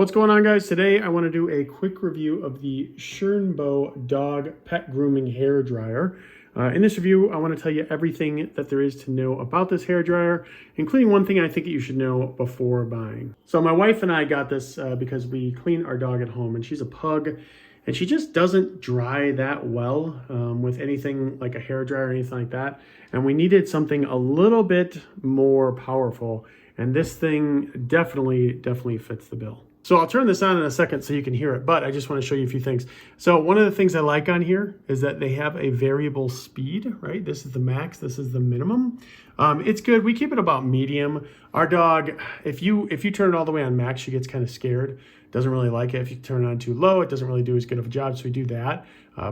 What's going on, guys? Today I want to do a quick review of the shernbao dog pet grooming hair dryer. In this review, I want to tell you everything that there is to know about this hair dryer, including one thing I think that you should know before buying. So my wife and I got this because we clean our dog at home, and she's a pug, and she just doesn't dry that well with anything like a hair dryer or anything like that. And we needed something a little bit more powerful, and this thing definitely fits the bill. So I'll turn this on in a second so you can hear it, but I just want to show you a few things. So one of the things I like on here is that they have a variable speed, right? This is the max, this is the minimum. It's good. We keep it about medium. Our dog, if you turn it all the way on max, she gets kind of scared. Doesn't really like it. If you turn it on too low, it doesn't really do as good of a job. So we do that,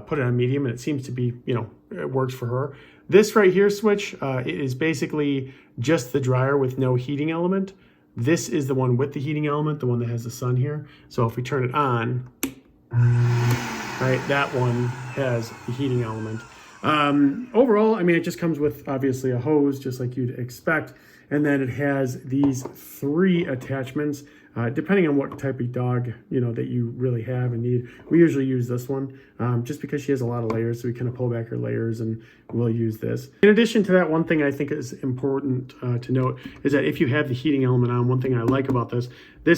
put it on medium, and it seems to be, it works for her. This right here switch is basically just the dryer with no heating element. This is the one with the heating element, the one that has the sun here. So if we turn it on, right, that one has the heating element. Overall, I mean, it just comes with obviously a hose, just like you'd expect. And then it has these 3 attachments, depending on what type of dog, that you really have and need. We usually use this one just because she has a lot of layers. So we kind of pull back her layers and we'll use this. In addition to that, one thing I think is important to note is that if you have the heating element on, one thing I like about this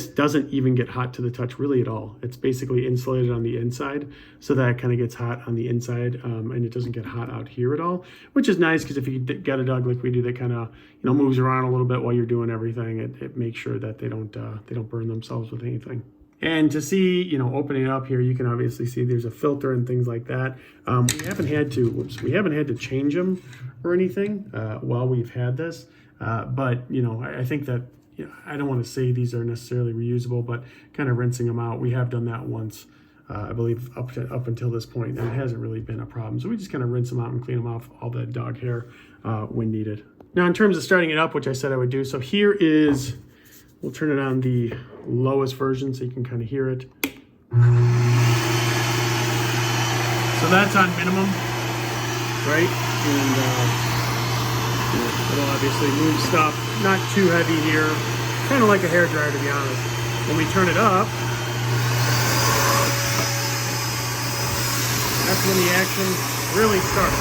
doesn't even get hot to the touch really at all. It's basically insulated on the inside, so that it kind of gets hot on the inside and it doesn't get hot out here at all, which is nice because if you get a dog like we do that kind of moves around a little bit while you're doing everything, it makes sure that they don't burn themselves with anything. And to see, opening it up here, you can obviously see there's a filter and things like that. We haven't had to change them or anything while we've had this. But, I think that, I don't want to say these are necessarily reusable, but kind of rinsing them out. We have done that once, I believe, up until this point, and it hasn't really been a problem. So we just kind of rinse them out and clean them off all the dog hair when needed. Now, in terms of starting it up, which I said I would do, so here is, we'll turn it on the lowest version so you can kind of hear it. So that's on minimum, right? And it'll obviously move stuff, not too heavy here, kind of like a hair dryer, to be honest. When we turn it up, that's when the action really starts.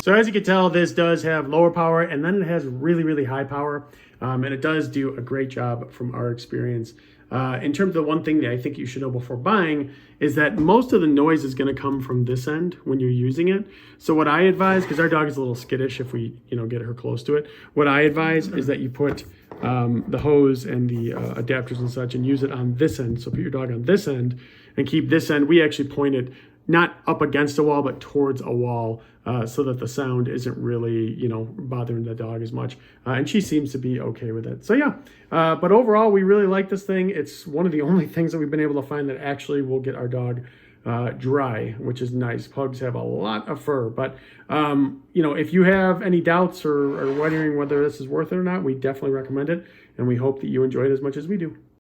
So as you can tell, this does have lower power, and then it has really high power, and it does do a great job from our experience. In terms of the one thing that I think you should know before buying is that most of the noise is going to come from this end when you're using it. So what I advise, because our dog is a little skittish if we get her close to it, what I advise is that you put the hose and the adapters and such and use it on this end. So put your dog on this end and keep this end. We actually point it not up against a wall, but towards a wall so that the sound isn't really, bothering the dog as much. And she seems to be okay with it. So yeah, but overall, we really like this thing. It's one of the only things that we've been able to find that actually will get our dog dry, which is nice. Pugs have a lot of fur, but if you have any doubts or wondering whether this is worth it or not, we definitely recommend it. And we hope that you enjoy it as much as we do.